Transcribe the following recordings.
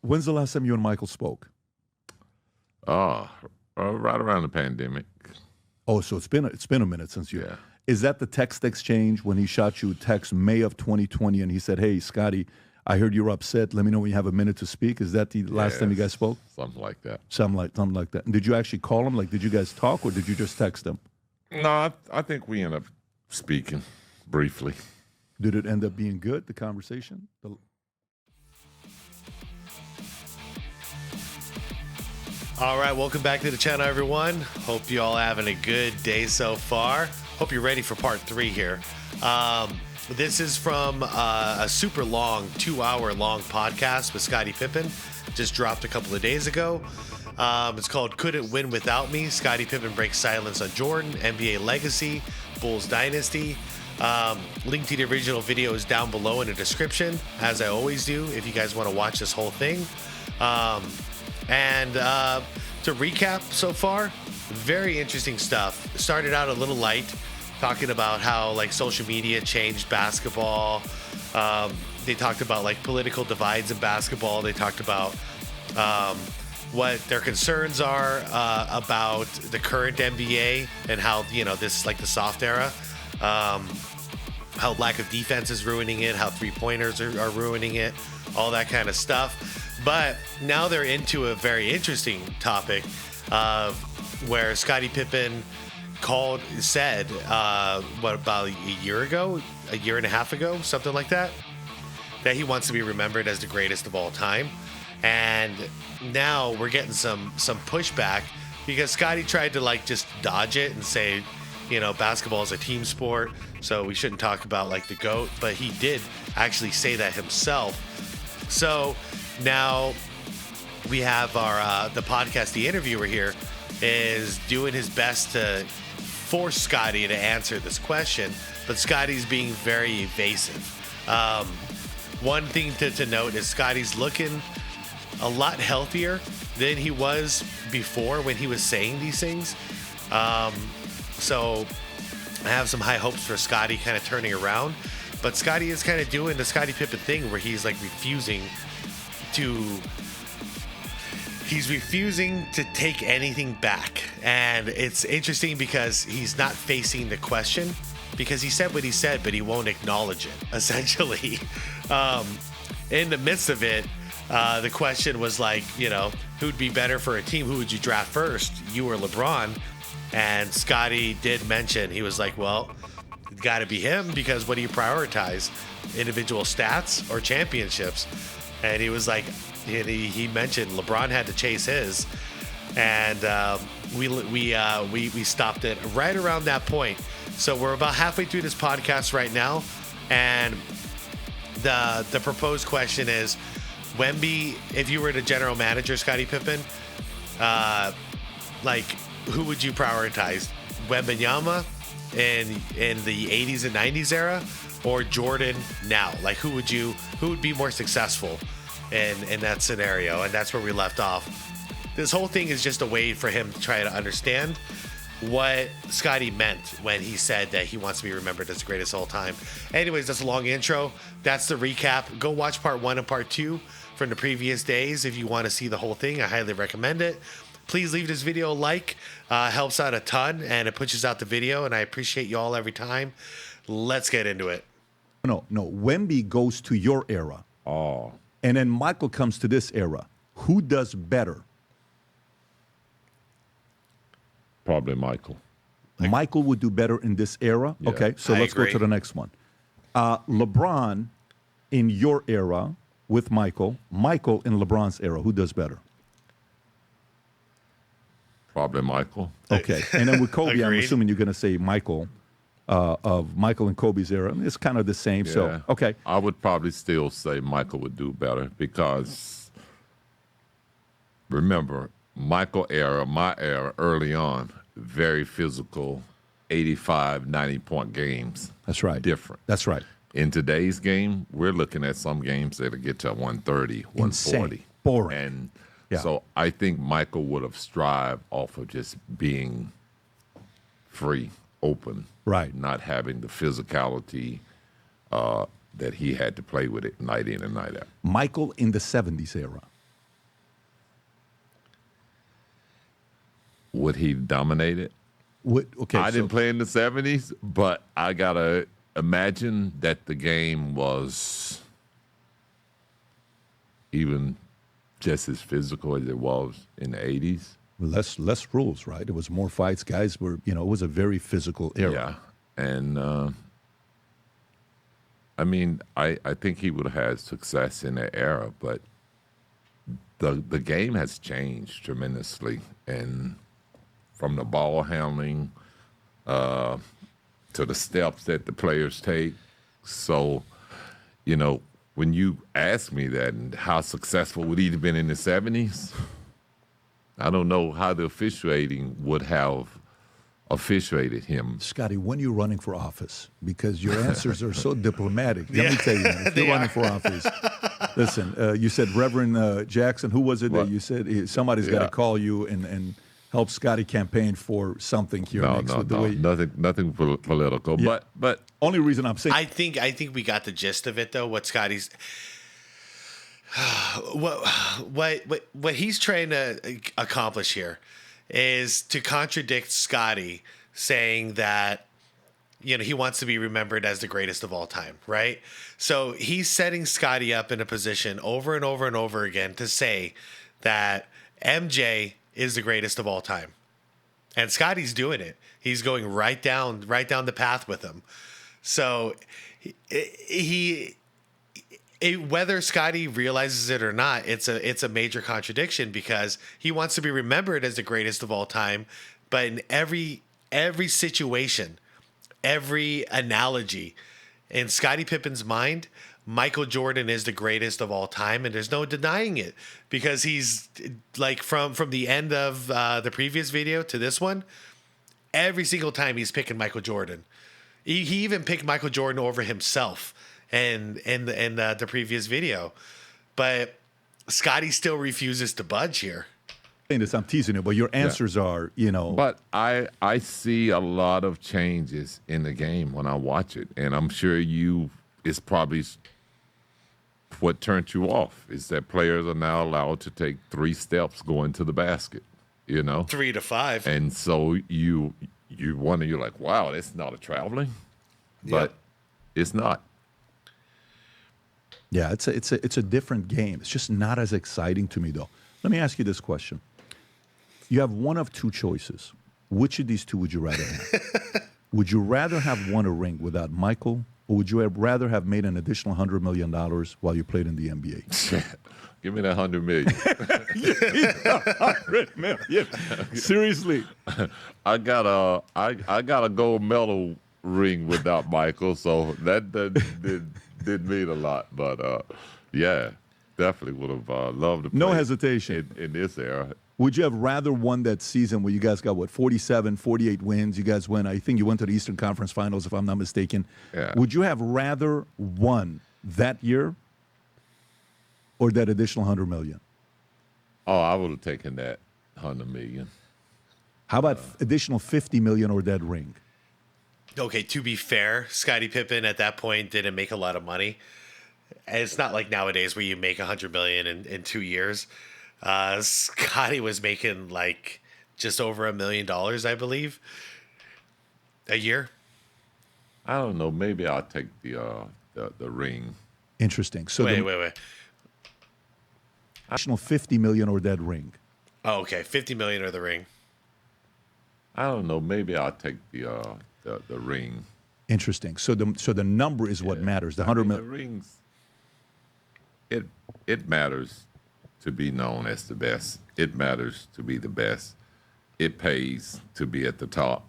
When's the last time you and Michael spoke? Right around the pandemic. Oh, so it's been a minute since you. Yeah. Is that the text exchange when he shot you a text May of 2020 and he said, "Hey, Scottie, I heard you're upset. Let me know when you have a minute to speak." Is that the last time you guys spoke? Something like that. Something like that. And did you actually call him? Like, did you guys talk or did you just text him? No, I think we ended up speaking briefly. Did it end up being good, the conversation? All right, welcome back to the channel, everyone. Hope you all having a good day so far. Hope you're ready for part 3 here. This is from a super long, 2-hour-long podcast with Scottie Pippen. Just dropped a couple of days ago. It's called Couldn't Win Without Me. Scottie Pippen breaks silence on Jordan, NBA legacy, Bulls dynasty. Link to the original video is down below in the description, as I always do, if you guys want to watch this whole thing. To recap so far, very interesting stuff. Started out a little light, talking about how like social media changed basketball. They talked about like political divides in basketball. They talked about what their concerns are about the current NBA and how, you know, this is like the soft era. How lack of defense is ruining it, how three-pointers are ruining it, all that kind of stuff. But now they're into a very interesting topic of where Scottie Pippen said, what, about a year ago, a year and a half ago, something like that he wants to be remembered as the greatest of all time. And now we're getting some pushback because Scottie tried to like just dodge it and say, you know, basketball is a team sport, so we shouldn't talk about like the GOAT, but he did actually say that himself. So now we have our the podcast, the interviewer here is doing his best to force Scottie to answer this question, but Scottie's being very evasive. One thing to note is Scottie's looking a lot healthier than he was before when he was saying these things. So I have some high hopes for Scottie kind of turning around, but Scottie is kind of doing the Scottie Pippen thing where he's like refusing to take anything back. And it's interesting because he's not facing the question, because he said what he said, but he won't acknowledge it, essentially. In the midst of it, the question was like, you know, who'd be better for a team? Who would you draft first, you or LeBron? And Scottie did mention, he was like, well, it's got to be him, because what do you prioritize? Individual stats or championships? And he was like, he mentioned LeBron had to chase his. And we stopped it right around that point. So we're about halfway through this podcast right now. And the proposed question is, Wemby, if you were the general manager, Scottie Pippen, like, who would you prioritize? Wembanyama in the 80s and 90s era, or Jordan now? Like, who would be more successful in that scenario? And that's where we left off. This whole thing is just a way for him to try to understand what Scottie meant when he said that he wants to be remembered as the greatest of all time. Anyways, that's a long intro. That's the recap. Go watch part 1 and part 2 from the previous days if you want to see the whole thing. I highly recommend it. Please leave this video a like. Helps out a ton, and it pushes out the video, and I appreciate you all every time. Let's get into it. No. Wemby goes to your era. Oh. And then Michael comes to this era. Who does better? Probably Michael. Michael would do better in this era? Yeah. Okay, so let's go to the next one. LeBron in your era with Michael in LeBron's era. Who does better? Probably Michael. Okay, and then with Kobe, I'm Agreed. assuming you're going to say Michael, of Michael and Kobe's era. It's kind of the same. Yeah. So, okay. I would probably still say Michael would do better because, remember, Michael era, my era, early on, very physical, 85, 90-point games. That's right. Different. That's right. In today's game, we're looking at some games that'll get to 130, 140. Insane. Boring. And Yeah. so I think Michael would have strived off of just being free, open. Right. Not having the physicality, that he had to play with it night in and night out. Michael in the 70s era. Would he dominate it? Okay, I didn't play in the 70s, but I got to imagine that the game was even just as physical as it was in the 80s. Less rules, right? It was more fights. Guys were, it was a very physical era. Yeah. And, I mean, I think he would have had success in that era, but the game has changed tremendously. And from the ball handling to the steps that the players take. So, when you ask me that and how successful would he have been in the 70s, I don't know how the officiating would have officiated him. Scottie, when you're running for office, because your answers are so diplomatic. Let me tell you, man, if you're running for office, listen, you said Reverend Jackson, who was it that you said somebody's got to call you and help Scottie campaign for something here next with the way nothing political. Yeah. But only reason I'm saying I think we got the gist of it though. What Scottie's what he's trying to accomplish here is to contradict Scottie, saying that he wants to be remembered as the greatest of all time, right? So he's setting Scottie up in a position over and over and over again to say that MJ is the greatest of all time. And Scottie's doing it. He's going right down the path with him. So whether Scottie realizes it or not, it's a major contradiction, because he wants to be remembered as the greatest of all time, but in every situation, every analogy, in Scottie Pippen's mind, Michael Jordan is the greatest of all time, and there's no denying it, because he's like from the end of the previous video to this one, every single time he's picking Michael Jordan. He even picked Michael Jordan over himself and the previous video, but Scottie still refuses to budge here. I'm teasing you, but your answers are, But I see a lot of changes in the game when I watch it, and I'm sure it's probably what turned you off is that players are now allowed to take 3 steps going to the basket, 3 to 5, and so you wonder, you're like, wow, that's not a traveling, but it's not. Yeah, it's a different game. It's just not as exciting to me, though. Let me ask you this question. You have one of 2 choices. Which of these 2 would you rather have? Would you rather have won a ring without Michael, or would you rather have made an additional $100 million while you played in the NBA? Give me that $100 million. $100 million. Seriously. I got a gold medal ring without Michael, so that did mean a lot. But yeah, definitely would have loved to play. No hesitation in this era. Would you have rather won that season where you guys got, 47, 48 wins? You guys went, I think you went to the Eastern Conference Finals, if I'm not mistaken. Yeah. Would you have rather won that year or that additional $100 million? Oh, I would have taken that $100 million. How about additional $50 million or that ring? Okay, to be fair, Scottie Pippen at that point didn't make a lot of money. It's not like nowadays where you make $100 million in 2 years. Scottie was making like just over $1 million, I believe, a year. I don't know. Maybe I'll take the ring. Interesting. So wait. Additional $50 million or that ring. Oh, okay, $50 million or the ring. I don't know. Maybe I'll take the ring. Interesting. So the number is what matters. The $100 million. The rings. It matters to be known as the best. It matters to be the best. It pays to be at the top.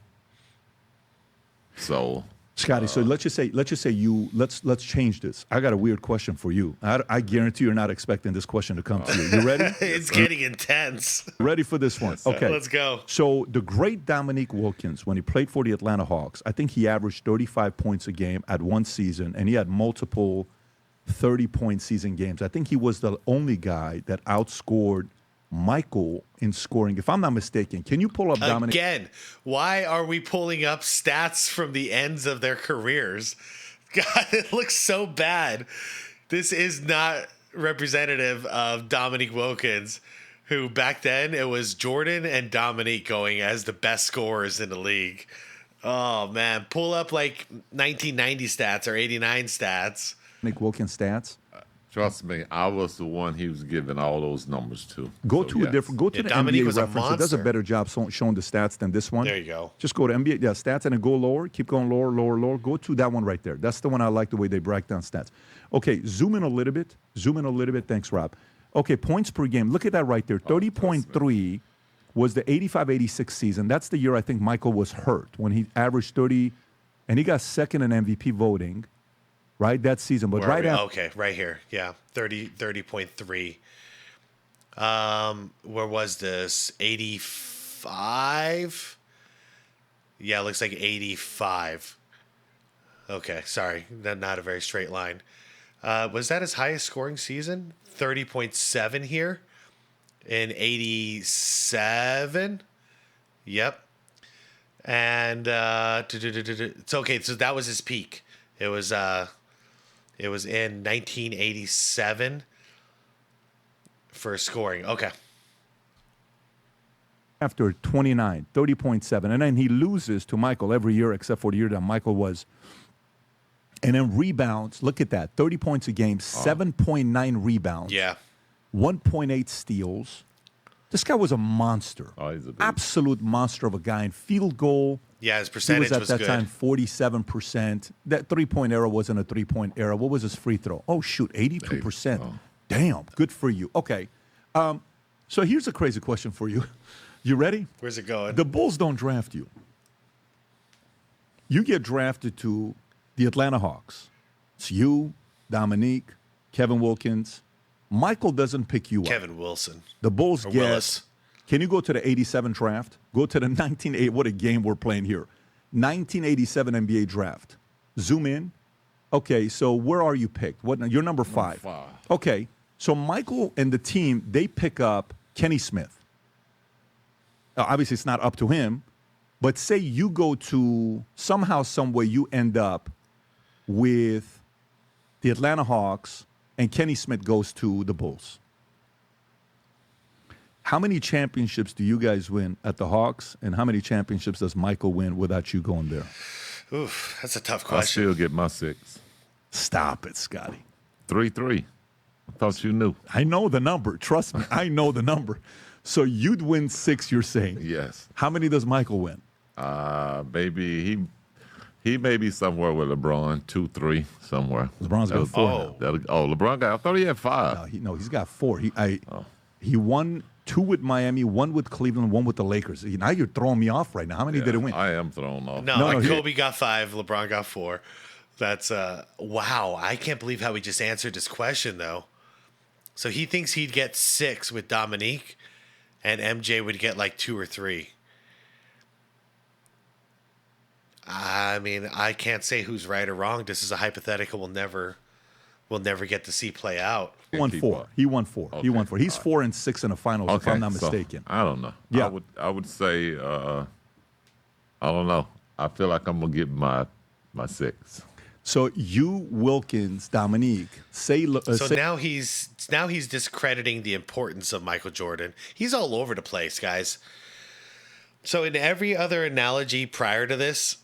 So, Scottie, so let's just say let's change this. I got a weird question for you. I guarantee you're not expecting this question to come to you. You ready? It's getting intense. Ready for this one? Okay. Let's go. So the great Dominique Wilkins, when he played for the Atlanta Hawks, I think he averaged 35 points a game at one season, and he had multiple 30-point season games. I think he was the only guy that outscored Michael in scoring. If I'm not mistaken, can you pull up Dominic? Again, why are we pulling up stats from the ends of their careers? God, it looks so bad. This is not representative of Dominique Wilkins, who back then it was Jordan and Dominique going as the best scorers in the league. Oh, man. Pull up like 1990 stats or 89 stats. Nick Wilkins stats. Trust me, I was the one he was giving all those numbers to. Go So, to a yes. different. Go to Yeah, the Dominique NBA was a reference. It does a monster. better job showing the stats than this one. There you go. Just go to NBA stats and then go lower. Keep going lower, lower, lower. Go to that one right there. That's the one I like the way they break down stats. Okay, zoom in a little bit. Zoom in a little bit. Thanks, Rob. Okay, points per game. Look at that right there. 30.3 was the 85-86 season. That's the year I think Michael was hurt when he averaged 30, and he got second in MVP voting. Right, that season, but Where right are we? after. Okay, right here. Yeah, 30.3. Where was this? 85? Yeah, it looks like 85. Okay, sorry. Not a very straight line. Was that his highest scoring season? 30.7 here in 87? Yep. And it's okay, so that was his peak. It was in 1987 for scoring. Okay. After 29, 30.7. And then he loses to Michael every year except for the year that Michael was. And then rebounds, look at that, 30 points a game, 7.9 rebounds, Yeah. 1.8 steals. This guy was a monster. Oh, he's a beast. Absolute monster of a guy. And field goal, Yeah, his he percentage was at was that good. time 47%. That three-point era wasn't a three-point era. What was his free throw? Oh, shoot, 82%. Oh. Damn, good for you. Okay. So here's a crazy question for you. You ready? Where's it going? The Bulls don't draft you. You get drafted to the Atlanta Hawks. It's you, Dominique, Kevin Wilkins. Michael doesn't pick you up. Kevin Wilson. The Bulls Or get. Willis. Can you go to the 87 draft? Go to the 1980. What a game we're playing here. 1987 NBA draft. Zoom in. Okay, so where are you picked? You're number 5. 5. Okay, so Michael and the team, they pick up Kenny Smith. Now, obviously, it's not up to him, but say you go to somehow, some way, you end up with the Atlanta Hawks and Kenny Smith goes to the Bulls. How many championships do you guys win at the Hawks, and how many championships does Michael win without you going there? Oof, that's a tough I question. still get my 6. Stop it, Scotty. 3-3. I thought you knew. I know the number. Trust me, I know the number. So you'd win 6, you're saying. Yes. How many does Michael win? Maybe he may be somewhere with LeBron, 2-3 somewhere. LeBron's got 4 now. LeBron got. I thought he had 5. He's got 4. He won 2 with Miami, 1 with Cleveland, 1 with the Lakers. Now you're throwing me off right now. How many did it win? I am thrown off. No, he- Kobe got 5. LeBron got 4. That's wow. I can't believe how we just answered this question though. So he thinks he'd get 6 with Dominique, and MJ would get like 2 or 3. I mean, I can't say who's right or wrong. This is a hypothetical we'll never get to see play out. He won keep 4. up. He won 4. He Okay. won 4. He's 4 and 6 in the finals, if I'm not so mistaken. I don't know. Yeah. I would say I don't know. I feel like I'm gonna get my 6. So you, Wilkins, Dominique, say. So now he's discrediting the importance of Michael Jordan. He's all over the place, guys. So in every other analogy prior to this,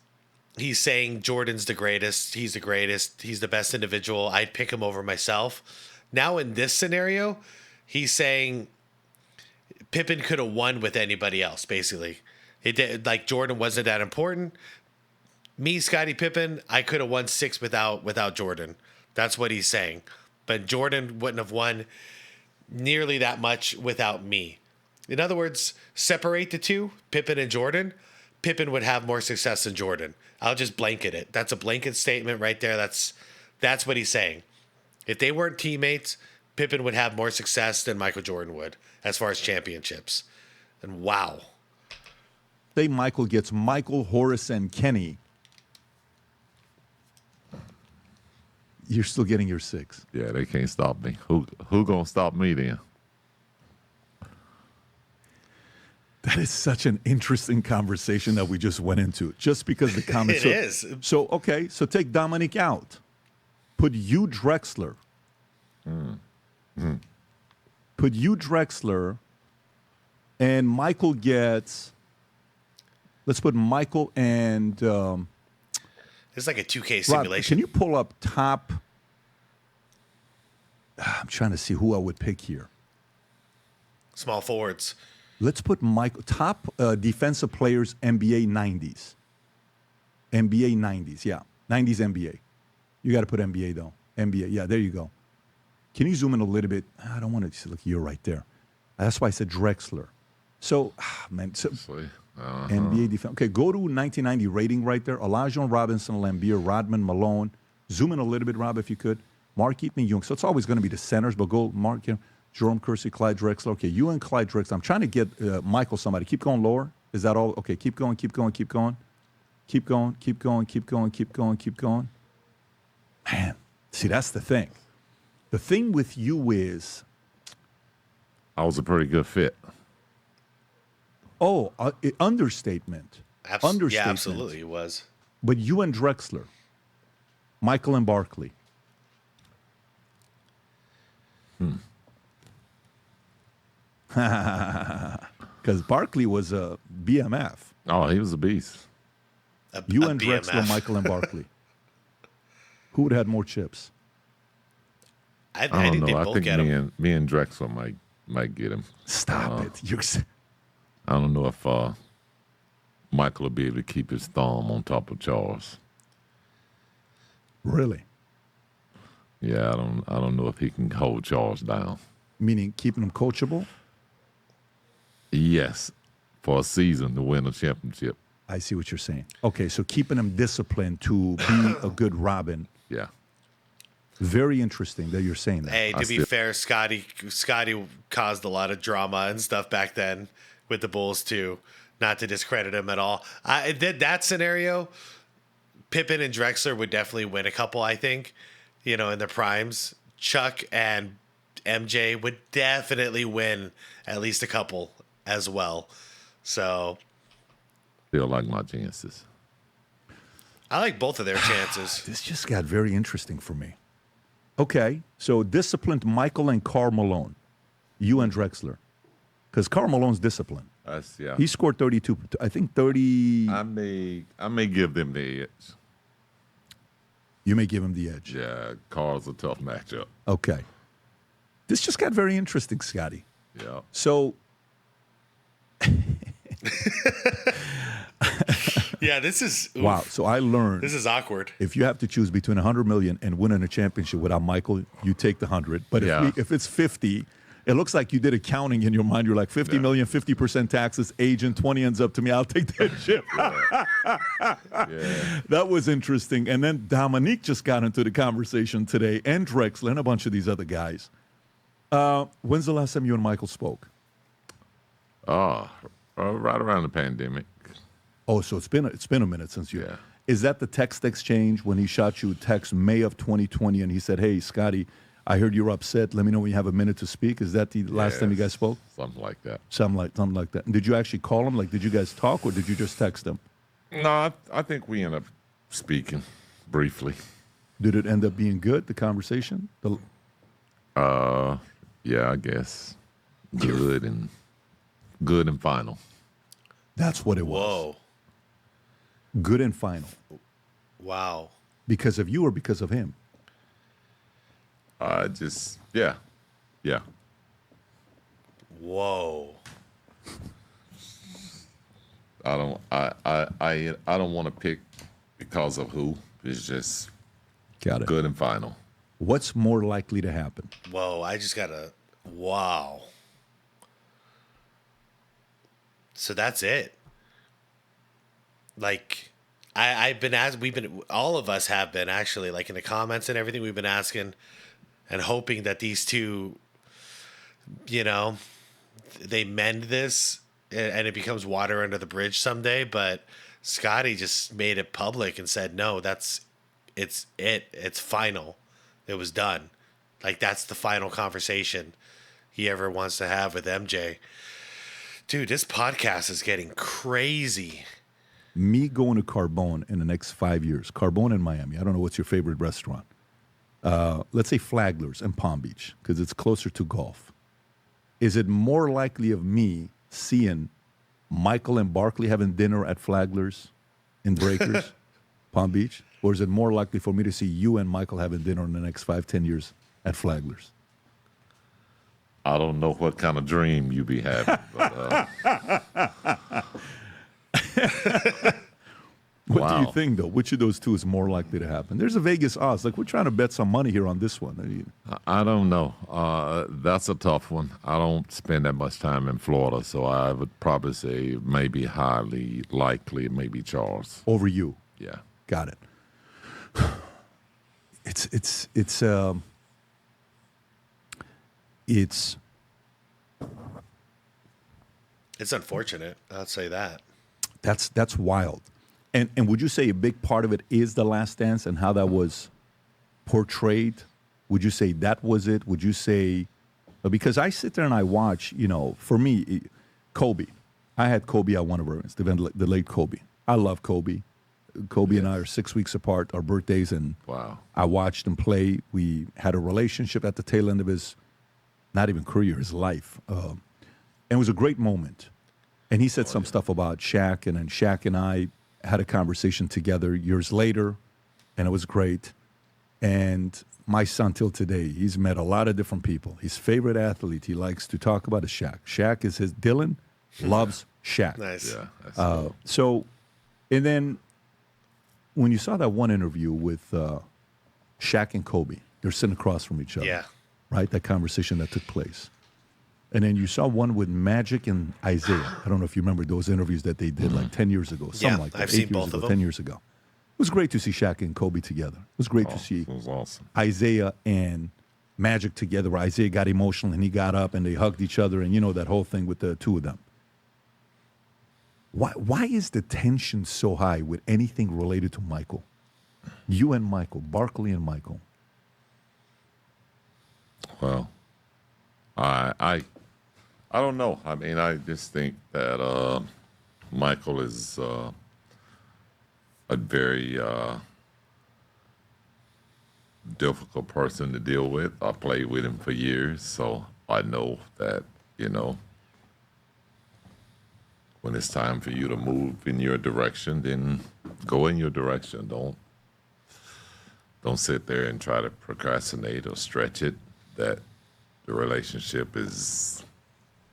he's saying Jordan's the greatest. He's the greatest. He's the best individual. I'd pick him over myself. Now in this scenario, he's saying Pippen could have won with anybody else. Basically, it did, like Jordan wasn't that important. Me, Scottie Pippen, I could have won 6 without Jordan. That's what he's saying. But Jordan wouldn't have won nearly that much without me. In other words, separate the two, Pippen and Jordan. Pippen would have more success than Jordan. I'll just blanket it. That's a blanket statement right there. That's what he's saying. If they weren't teammates, Pippen would have more success than Michael Jordan would as far as championships. And wow. Say Michael gets Michael, Horace, and Kenny. You're still getting your 6. Yeah, they can't stop me. Who gonna stop me then? That is such an interesting conversation that we just went into. Just because the comments. It is. So okay, so take Dominic out. Put you Drexler. Put you Drexler, and Michael gets. Let's put Michael and. It's like a 2K Rob, simulation. can you pull up top? I'm trying to see who I would pick here. Small forwards. Let's put Michael top defensive players NBA 90s. NBA 90s, yeah. 90s NBA. You got to put NBA though. NBA, yeah, there you go. Can you zoom in a little bit? I don't want to look. You're right there. That's why I said Drexler. So, man, so, NBA defense. Okay, go to 1990 rating right there. Elijah Robinson, Lambeer, Rodman, Malone. Zoom in a little bit, Rob, if you could. Mark Eaton, Young. So it's always going to be the centers, but go Mark, Jerome Kersey, Clyde Drexler. Okay, you and Clyde Drexler. I'm trying to get Michael somebody. Keep going lower. Is that all? Okay, keep going, keep going, keep going. Keep going, keep going, keep going, keep going, keep going. Man, see, that's the thing. The thing with you is... I was a pretty good fit. Oh, understatement. Understatement. Yeah, absolutely, it was. But you and Drexler, Michael and Barkley. Because Barkley was a BMF. Oh, he was a beast. You A and BMF. Drexler, Michael and Barkley. Who would have had more chips? I I don't think know. they I both think get him. me and Drexler might get him. Stop it. I don't know if Michael will be able to keep his thumb on top of Charles. Really? Yeah, I don't know if he can hold Charles down. Meaning keeping him coachable? Yes, for a season to win a championship. I see what you're saying. Okay, so keeping him disciplined to be a good Robin. Yeah. Very interesting that you're saying that. Hey, to be fair, Scottie caused a lot of drama and stuff back then with the Bulls too. Not to discredit him at all. That scenario, Pippen and Drexler would definitely win a couple. I think, in their primes. Chuck and MJ would definitely win at least a couple as well. So Feel like my chances. I like both of their chances. This just got very interesting for me. Okay, so disciplined Michael and Karl Malone. You and Drexler. Because Karl Malone's disciplined. Yeah. He scored 32, I think 30. I may give them the edge. You may give him the edge. Yeah, Carl's a tough matchup. Okay. This just got very interesting, Scottie. Yeah. So, Yeah, this is oof. wow. So I learned This is awkward. if you have to choose between 100 million and winning a championship without Michael, you take the 100. But Yeah. if it's 50, it looks like you did accounting in your mind. You're like 50 million, 50% taxes, agent, 20 ends up to me. I'll take that chip. Yeah. That was interesting. And then Dominique just got into the conversation today, and Drexler and a bunch of these other guys. When's the last time you and Michael spoke? Right around the pandemic. Oh, so it's been a minute since you. Yeah. Is that the text exchange when he shot you a text May of 2020 and he said, "Hey, Scottie, I heard you're upset. Let me know when you have a minute to speak." Is that the last time you guys spoke? Something like that. Something like that. And did you actually call him? Like, did you guys talk or did you just text him? No, I think we ended up speaking briefly. Did it end up being good, the conversation? Yeah, I guess. Good and final. That's what it was. Whoa. Good and final. Wow. Because of you or because of him? Yeah. Whoa. I don't want to pick because of who. It's just Got it. good and final. What's more likely to happen? Whoa. I just gotta. Wow. So that's it. Like, I've been asked. All of us have been actually, like in the comments and everything. We've been asking and hoping that these two, they mend this and it becomes water under the bridge someday. But Scottie just made it public and said, no, it's final. It was done. Like, that's the final conversation he ever wants to have with MJ. Dude, this podcast is getting crazy. Me going to Carbone in the next 5 years. Carbone in Miami. I don't know what's your favorite restaurant. Let's say Flagler's in Palm Beach because it's closer to golf. Is it more likely of me seeing Michael and Barkley having dinner at Flagler's in Breakers, Palm Beach? Or is it more likely for me to see you and Michael having dinner in the next 5-10 years at Flagler's? I don't know what kind of dream you be having. But, What do Wow. you think, though? Which of those two is more likely to happen? There's a Vegas odds. Like, we're trying to bet some money here on this one. I mean, I don't know. That's a tough one. I don't spend that much time in Florida, so I would probably say maybe highly likely, maybe Charles. over you. Yeah. Got it. It's It's unfortunate. I'll say that. that's wild. And would you say a big part of it is The Last Dance and how that was portrayed? Would you say that was it? Would you say, because I sit there and I watch, for me, Kobe. I had Kobe at one of our events, the late Kobe. I love Kobe. Kobe and I are 6 weeks apart, our birthdays, and Wow. I watched him play. We had a relationship at the tail end of his, not even career, his life. And it was a great moment. And he said some stuff about Shaq, and then Shaq and I had a conversation together years later, and it was great. And my son, till today, he's met a lot of different people. His favorite athlete he likes to talk about is Shaq. Shaq is his, Dylan loves Shaq. Nice. Yeah. That's cool. So, and then when you saw that one interview with Shaq and Kobe, they're sitting across from each other. Yeah. Right? That conversation that took place. And then you saw one with Magic and Isaiah. I don't know if you remember those interviews that they did like 10 years ago, something Yeah, like that. I've 8 seen years both ago, of them. 10 years ago. It was great to see Shaq and Kobe together. It was great to see It was awesome. Isaiah and Magic together, where Isaiah got emotional and he got up and they hugged each other, and that whole thing with the two of them. Why is the tension so high with anything related to Michael? You and Michael, Barkley and Michael. Well, I don't know. I mean, I just think that Michael is a very difficult person to deal with. I played with him for years, so I know that, when it's time for you to move in your direction, then go in your direction. Don't sit there and try to procrastinate or stretch it. That the relationship is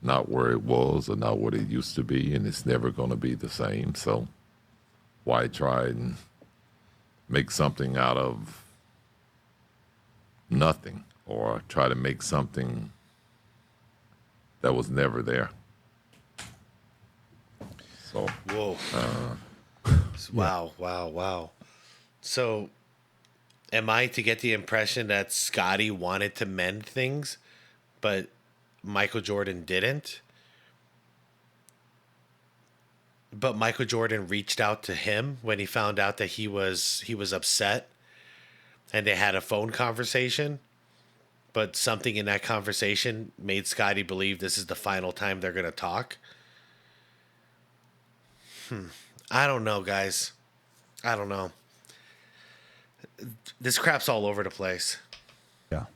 not where it was or not what it used to be, and it's never going to be the same. So why try and make something out of nothing, or try to make something that was never there? So Whoa. Wow. So, am I to get the impression that Scottie wanted to mend things, but Michael Jordan didn't? But Michael Jordan reached out to him when he found out that he was upset, and they had a phone conversation. But something in that conversation made Scottie believe this is the final time they're going to talk. I don't know, guys. I don't know. This crap's all over the place. Yeah.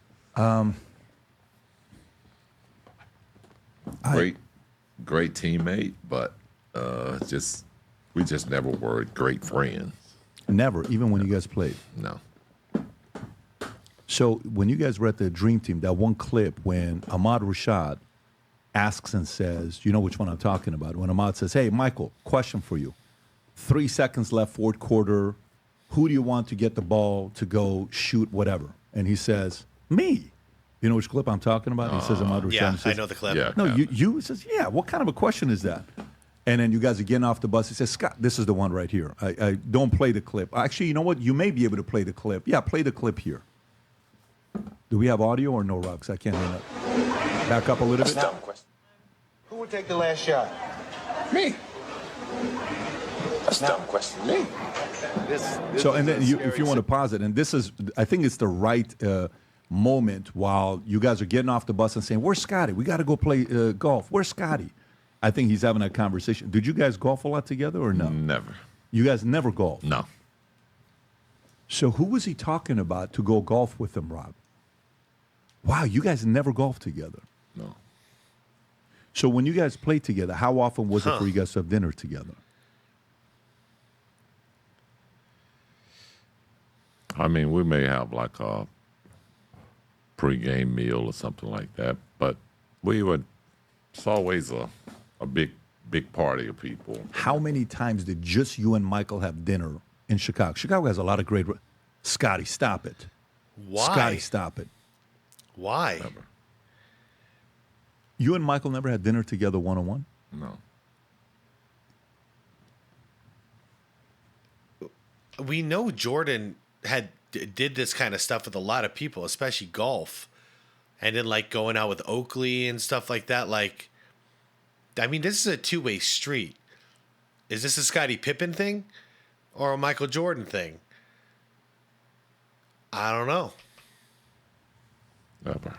great teammate, but we just never were great friends. Never, even when you guys played. No. So when you guys were at the Dream Team, that one clip when Ahmad Rashad asks and says, you know which one I'm talking about, when Ahmad says, hey, Michael, question for you. 3 seconds left, fourth quarter. Who do you want to get the ball to go shoot whatever? And he says, me. You know which clip I'm talking about? He says, Ahmad Rashad. Yeah, He says, I know the clip. Yeah. No, you he says, yeah, what kind of a question is that? And then you guys are getting off the bus. He says, Scott, this is the one right here. I don't play the clip. Actually, you know what? You may be able to play the clip. Yeah, play the clip here. Do we have audio or no, Rox? I can't hear that. Back up a little bit. Dumb question. Who would take the last shot? Me. That's a dumb question. Me. So, and then if you want to pause it, and this is, I think it's the right moment while you guys are getting off the bus and saying, where's Scottie? We got to go play golf. Where's Scottie? I think he's having a conversation. Did you guys golf a lot together or no? Never. You guys never golf. No. So who was he talking about to go golf with him, Rob? Wow, you guys never golfed together. No. So when you guys played together, how often was it for you guys to have dinner together? I mean, we may have like a pregame meal or something like that, but it's always a big party of people. How many times did just you and Michael have dinner in Chicago? Chicago has a lot of great. Scottie, stop it. Why? Scottie, stop it. Why? Never. You and Michael never had dinner together one-on-one? No. We know Jordan did this kind of stuff with a lot of people, especially golf, and then like going out with Oakley and stuff like that. Like, I mean, this is a two-way street. Is this a Scottie Pippen thing or a Michael Jordan thing? I don't know. Never.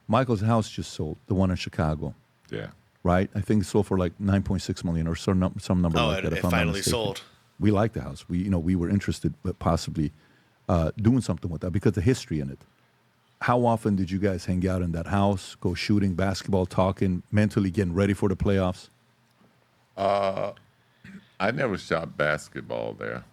Michael's house just sold, the one in Chicago, Yeah. right? I think it sold for like $9.6 million or some number Oh, like that. it if I'm not finally mistaken. sold. We like the house. We were interested, but possibly doing something with that because the history in it. How often did you guys hang out in that house, go shooting, basketball, talking, mentally getting ready for the playoffs? I never shot basketball there.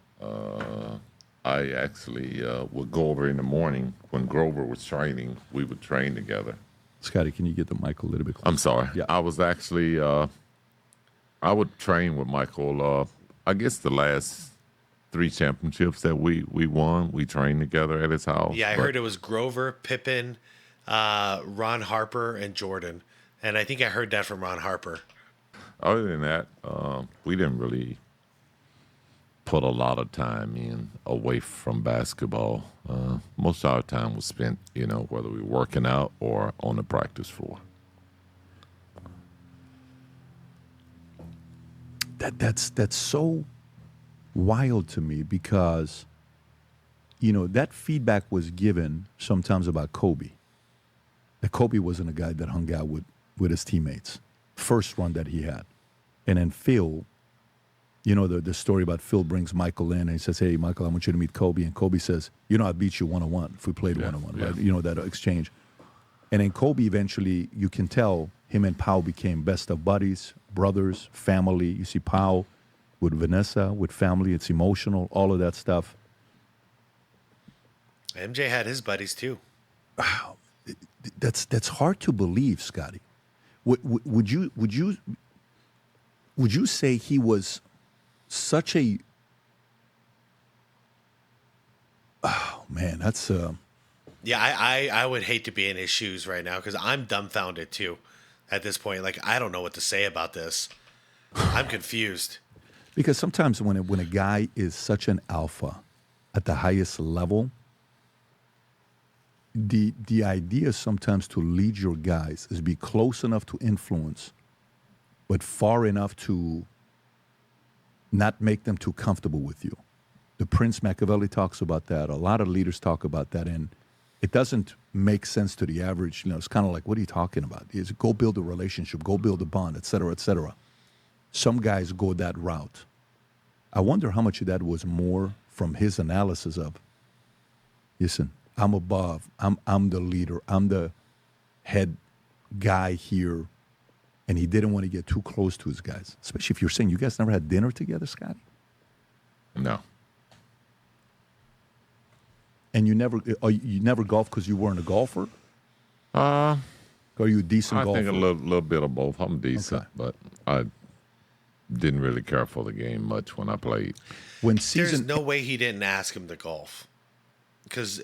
I actually would go over in the morning when Grover was training. We would train together. Scottie, can you get the mic a little bit closer? I'm sorry. Yeah. I was actually, I would train with Michael. I guess the last 3 championships that we won, we trained together at his house. Yeah, I But heard it was Grover, Pippen, Ron Harper, and Jordan. And I think I heard that from Ron Harper. Other than that, we didn't really put a lot of time in away from basketball. Most of our time was spent, whether we were working out or on the practice floor. That's so wild to me because, that feedback was given sometimes about Kobe. That Kobe wasn't a guy that hung out with his teammates. First run that he had. And then Phil, the story about Phil brings Michael in and he says, hey, Michael, I want you to meet Kobe. And Kobe says, I beat you one-on-one if we played one-on-one, right? That exchange. And then Kobe eventually, you can tell him and Pau became best of buddies, brothers, family. You see Pau with Vanessa, with family. It's emotional, all of that stuff. MJ had his buddies too. That's hard to believe, Scottie. Would you say he was such a? Oh man, that's Yeah, I would hate to be in his shoes right now because I'm dumbfounded too at this point. Like, I don't know what to say about this. I'm confused. because sometimes when a guy is such an alpha at the highest level, the idea sometimes to lead your guys is be close enough to influence, but far enough to not make them too comfortable with you. The Prince Machiavelli talks about that. A lot of leaders talk about that, and it doesn't make sense to the average. It's kind of like, what are you talking about? Is go build a relationship, go build a bond, et cetera, et cetera. Some guys go that route. I wonder how much of that was more from his analysis of, listen, I'm above. I'm the leader. I'm the head guy here. And he didn't want to get too close to his guys. Especially if you're saying you guys never had dinner together, Scottie? No. And you never golfed because you weren't a golfer? Or are you a decent I golfer? think a little bit of both. I'm decent, Okay. but I didn't really care for the game much when I played. When There's season no way he didn't ask him to golf, because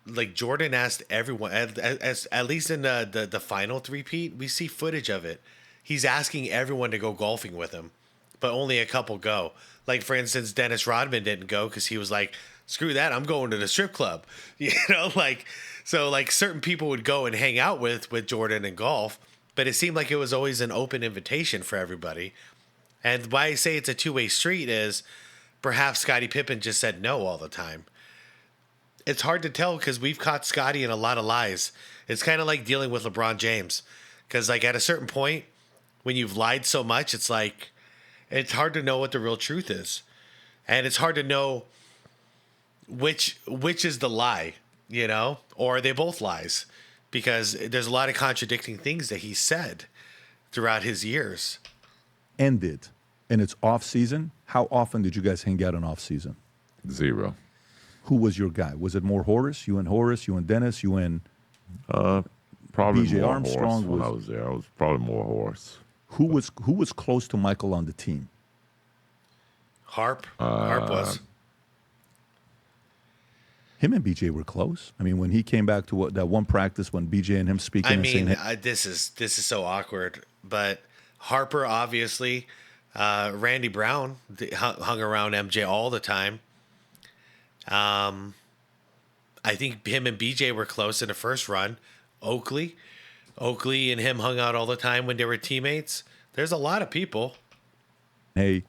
like Jordan asked everyone. At least in the final three-peat, we see footage of it. He's asking everyone to go golfing with him, but only a couple go. Like, for instance, Dennis Rodman didn't go because he was like, "Screw that, I'm going to the strip club." So certain people would go and hang out with Jordan and golf, but it seemed like it was always an open invitation for everybody. And why I say it's a two-way street is perhaps Scottie Pippen just said no all the time. It's hard to tell because we've caught Scottie in a lot of lies. It's kind of like dealing with LeBron James. Because like at a certain point, when you've lied so much, it's like it's hard to know what the real truth is, and it's hard to know which is the lie, or are they both lies? Because there's a lot of contradicting things that he said throughout his years. Ended, and it's off season. How often did you guys hang out in off season? 0. Who was your guy? Was it more Horace? You and Horace? You and Dennis? You and Probably BJ more Armstrong Horse when was- I was there. I was probably more Horse. who was close to Michael on the team? Harp was. Him and BJ were close. I mean, when he came back to that one practice when BJ and him speaking I and mean, saying, this is so awkward. But Harper, obviously, Randy Brown hung around MJ all the time. I think him and BJ were close in the first run. Oakley and him hung out all the time when they were teammates. There's a lot of people. hey,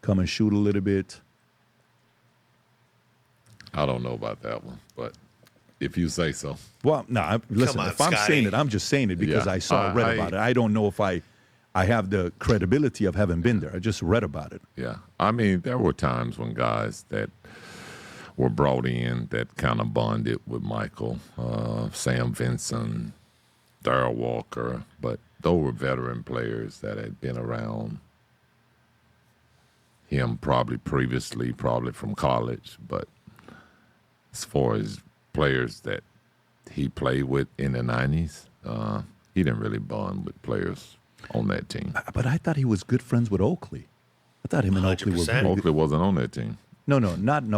come and shoot a little bit. I don't know about that one, but if you say so. Well, no, listen, on, if I'm Scottie. saying it, I'm just saying it because Yeah. I read about it. I don't know if I have the credibility of having been there. I just read about it. Yeah. I mean, there were times when guys that were brought in that kind of bonded with Michael, Sam Vinson, Darrell Walker, but those were veteran players that had been around him probably previously, probably from college. But as far as players that he played with in the 90s, he didn't really bond with players on that team. But I thought he was good friends with Oakley. I thought him and Oakley were 100%. very good. Oakley wasn't on that team. No,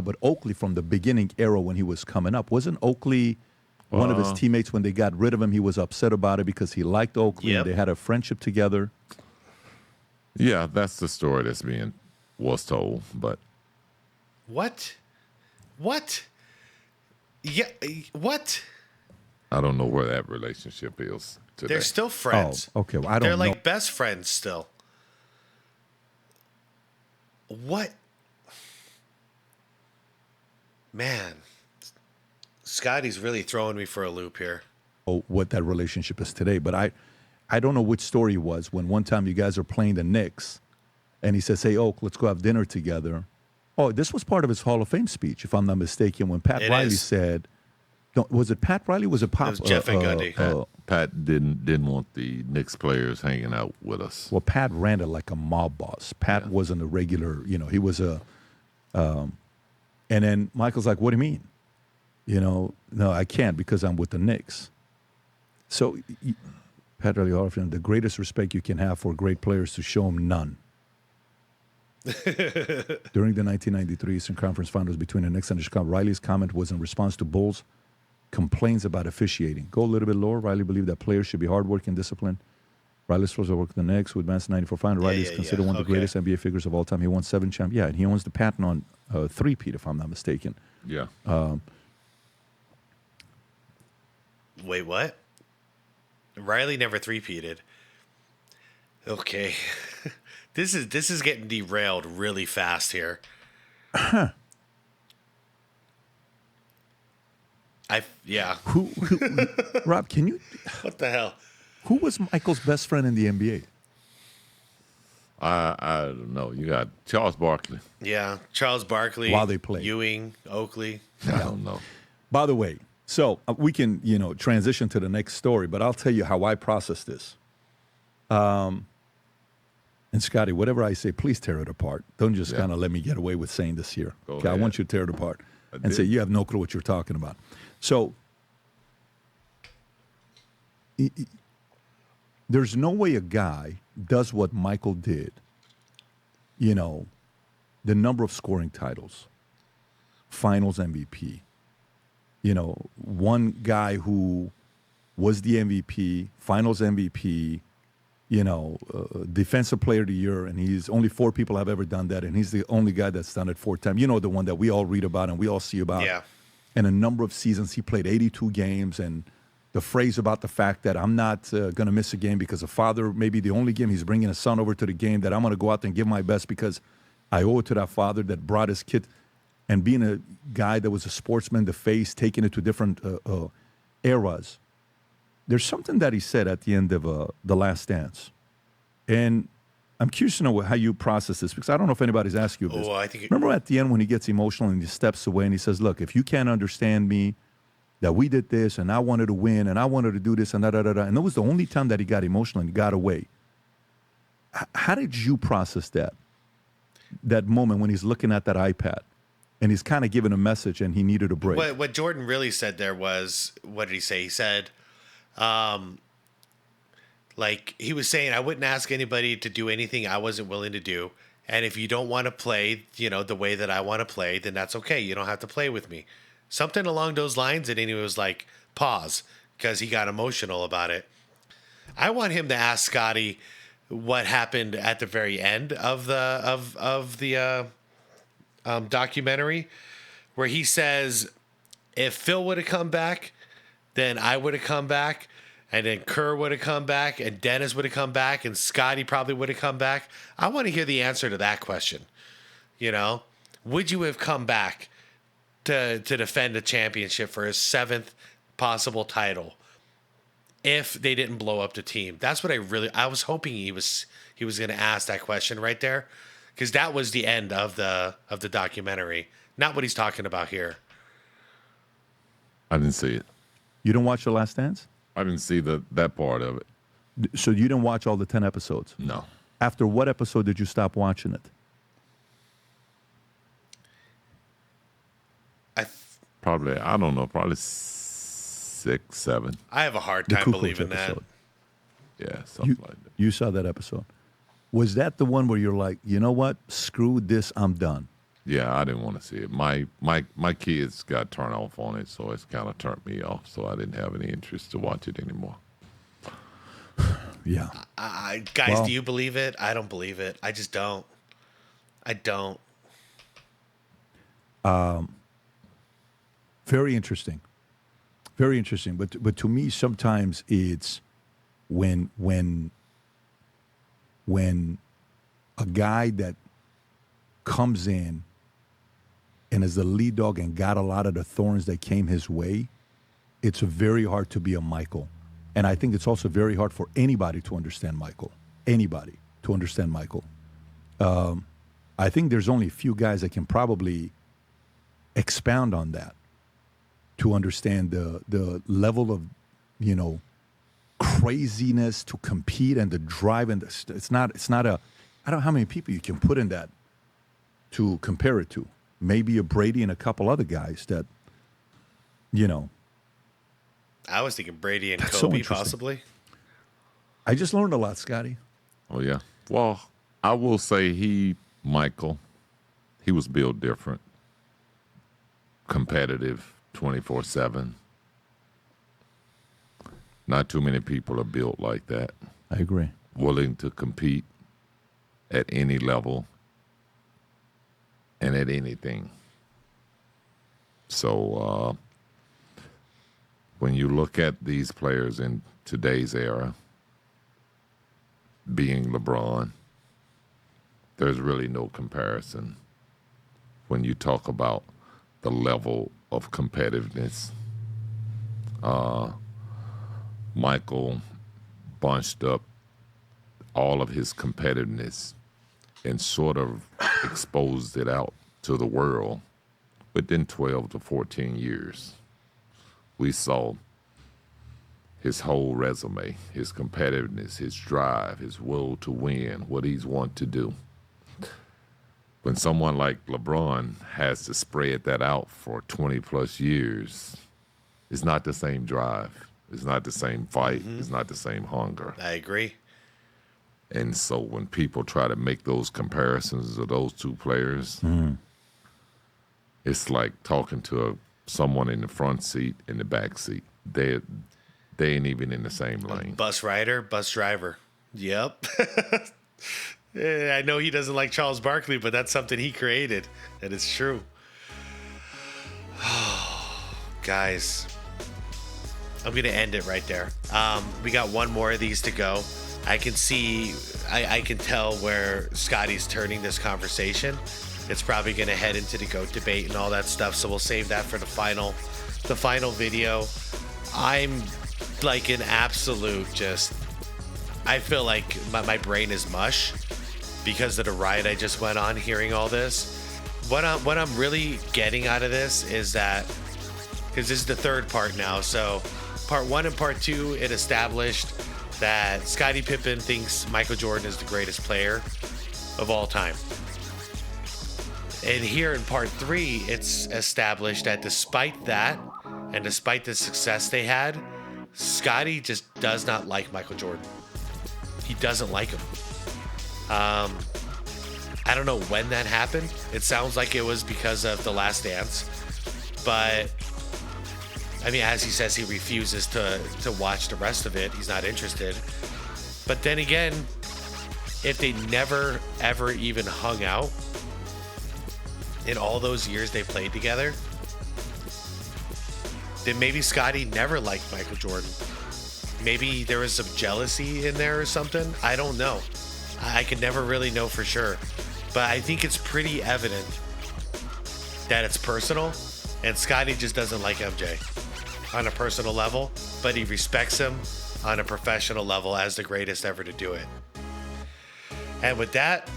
but Oakley from the beginning era when he was coming up. Wasn't Oakley one of his teammates when they got rid of him? He was upset about it because he liked Oakley Yep. and they had a friendship together. Yeah, that's the story that's was told, but What? Yeah, what? I don't know where that relationship is today. They're still friends. Oh, okay. Well, I don't They're know. like best friends still. What? Man, Scottie's really throwing me for a loop here. What that relationship is today. But I don't know which story it was when one time you guys are playing the Knicks and he says, hey, Oak, let's go have dinner together. Oh, this was part of his Hall of Fame speech, if I'm not mistaken, when Pat It Riley is. said, no, was it Pat Riley? Was it Pop? It was Jeff Van Gundy. Pat didn't want the Knicks players hanging out with us. Well, Pat ran it like a mob boss. Pat wasn't a regular, he was a, and then Michael's like, what do you mean? No, I can't because I'm with the Knicks. So, Pat Riley, Hall of Fame, the greatest respect you can have for great players to show them none. During the 1993 Eastern Conference Finals between the Knicks and the Chicago, Riley's comment was in response to Bulls' complaints about officiating. Go a little bit lower. Riley believed that players should be hardworking and disciplined. Riley's supposed to work with the Knicks, who advanced to 94 final. Riley is considered one of the Okay. greatest NBA figures of all time. He won 7 championships. Yeah, and he owns the patent on three-peat, if I'm not mistaken. Yeah. Wait, what? Riley never three-peated. Okay. This is getting derailed really fast here. Who Rob, can you? What the hell? Who was Michael's best friend in the NBA? I don't know. You got Charles Barkley. Yeah, Charles Barkley. While they played. Ewing, Oakley. I don't know. By the way, so we can, transition to the next story, but I'll tell you how I process this. And Scottie, whatever I say, please tear it apart. Don't just kind of let me get away with saying this here. Go Okay, I ahead. want you to tear it apart and did. say you have no clue what you're talking about. So there's no way a guy does what Michael did. The number of scoring titles, Finals MVP. One guy who was the MVP, Finals MVP, Defensive Player of the Year, and he's only 4 people have ever done that, and he's the only guy that's done it 4 times. The one that we all read about and we all see about. Yeah. And a number of seasons, he played 82 games, and the phrase about the fact that I'm not going to miss a game because a father, maybe the only game he's bringing a son over to the game, that I'm going to go out there and give my best because I owe it to that father that brought his kid, and being a guy that was a sportsman, the face, taking it to different eras. there's something that he said at the end of The Last Dance. And I'm curious to know how you process this, because I don't know if anybody's asked you this. Oh, I think Remember at the end when he gets emotional and he steps away and he says, look, if you can't understand me, that we did this and I wanted to win and I wanted to do this and da-da-da-da. And that was the only time that he got emotional and he got away. How did you process that moment when he's looking at that iPad and he's kind of giving a message and he needed a break? what Jordan really said there was, what did he say? He said, like he was saying, I wouldn't ask anybody to do anything I wasn't willing to do. And if you don't want to play, the way that I want to play, then that's okay. You don't have to play with me. Something along those lines. And then he was like, pause, because he got emotional about it. I want him to ask Scottie what happened at the very end of the documentary, where he says, if Phil would have come back, then I would have come back. And then Kerr would have come back, and Dennis would have come back, and Scottie probably would have come back. I want to hear the answer to that question. Would you have come back to defend a championship for his 7th possible title if they didn't blow up the team? That's what I was hoping he was going to ask that question right there, because that was the end of the documentary, not what he's talking about here. I didn't see it. You don't watch The Last Dance? I didn't see that part of it. So you didn't watch all the 10 episodes? No. After what episode did you stop watching it? Probably 6, 7. I have a hard The time Kukoc believing episode. Yeah, something like that. You saw that episode. Was that the one where you're like, you know what? Screw this, I'm done. Yeah, I didn't want to see it. My kids got turned off on it, so it's kind of turned me off. So I didn't have any interest to watch it anymore. Yeah. Guys, Well, do you believe it? I don't believe it. I just don't. I don't. Very interesting. Very interesting. But to me, sometimes it's when a guy that comes in and is the lead dog and got a lot of the thorns that came his way, it's very hard to be a Michael. And I think it's also very hard for anybody to understand Michael. Anybody to understand Michael. I think there's only a few guys that can probably expound on that to understand the level of, craziness to compete and the drive. And it's not a, I don't know how many people you can put in that to compare it to. Maybe a Brady and a couple other guys that, I was thinking Brady and That's so Kobe, interesting. possibly. I just learned a lot, Scottie. Oh, yeah. Well, I will say Michael, he was built different. Competitive, 24/7. Not too many people are built like that. I agree. Willing to compete at any level and at anything. So when you look at these players in today's era, being LeBron, there's really no comparison when you talk about the level of competitiveness. Michael bunched up all of his competitiveness and sort of exposed it out to the world within 12 to 14 years. We saw his whole resume, his competitiveness, his drive, his will to win, what he's want to do. When someone like LeBron has to spread that out for 20 plus years, it's not the same drive. It's not the same fight. It's not the same hunger. I agree. And so when people try to make those comparisons of those two players, it's like talking to someone in the front seat and the back seat. They ain't even in the same lane. Bus rider, bus driver. Yep. I know he doesn't like Charles Barkley, but that's something he created. That is true. Guys, I'm going to end it right there. We got one more of these to go. I can tell where Scottie's turning this conversation. It's probably going to head into the GOAT debate and all that stuff. So we'll save that for the final video. I'm like an absolute just. I feel like my brain is mush because of the ride I just went on hearing all this. What I'm really getting out of this is that, because this is the third part now. So part 1 and part 2, it established that Scottie Pippen thinks Michael Jordan is the greatest player of all time. And here in part 3, it's established that despite that, and despite the success they had, Scottie just does not like Michael Jordan. He doesn't like him. I don't know when that happened. It sounds like it was because of The Last Dance. But, I mean, as he says, he refuses to watch the rest of it. He's not interested. But then again, if they never, ever even hung out in all those years they played together, then maybe Scottie never liked Michael Jordan. Maybe there was some jealousy in there or something. I don't know. I could never really know for sure. But I think it's pretty evident that it's personal, and Scottie just doesn't like MJ on a personal level, but he respects him on a professional level as the greatest ever to do it. And with that,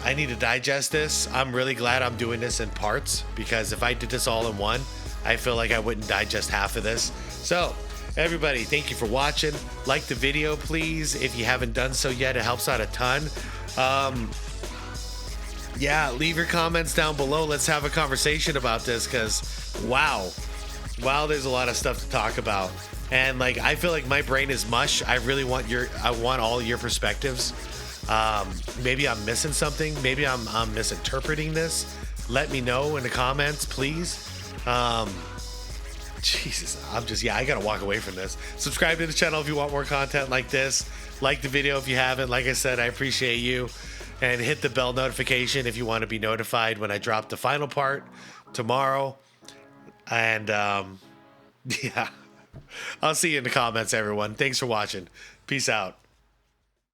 I need to digest this. I'm really glad I'm doing this in parts, because if I did this all in one, I feel like I wouldn't digest half of this. So, everybody, thank you for watching. Like the video, please, if you haven't done so yet. It helps out a ton. Yeah, leave your comments down below. Let's have a conversation about this, because wow, there's a lot of stuff to talk about. And like, I feel like my brain is mush. I really want all your perspectives. Maybe I'm missing something. Maybe I'm misinterpreting this. Let me know in the comments, please. Jesus, I gotta walk away from this. Subscribe to the channel if you want more content like this. Like the video if you haven't. Like I said, I appreciate you. And hit the bell notification if you want to be notified when I drop the final part tomorrow. And yeah, I'll see you in the comments, everyone. Thanks for watching. Peace out.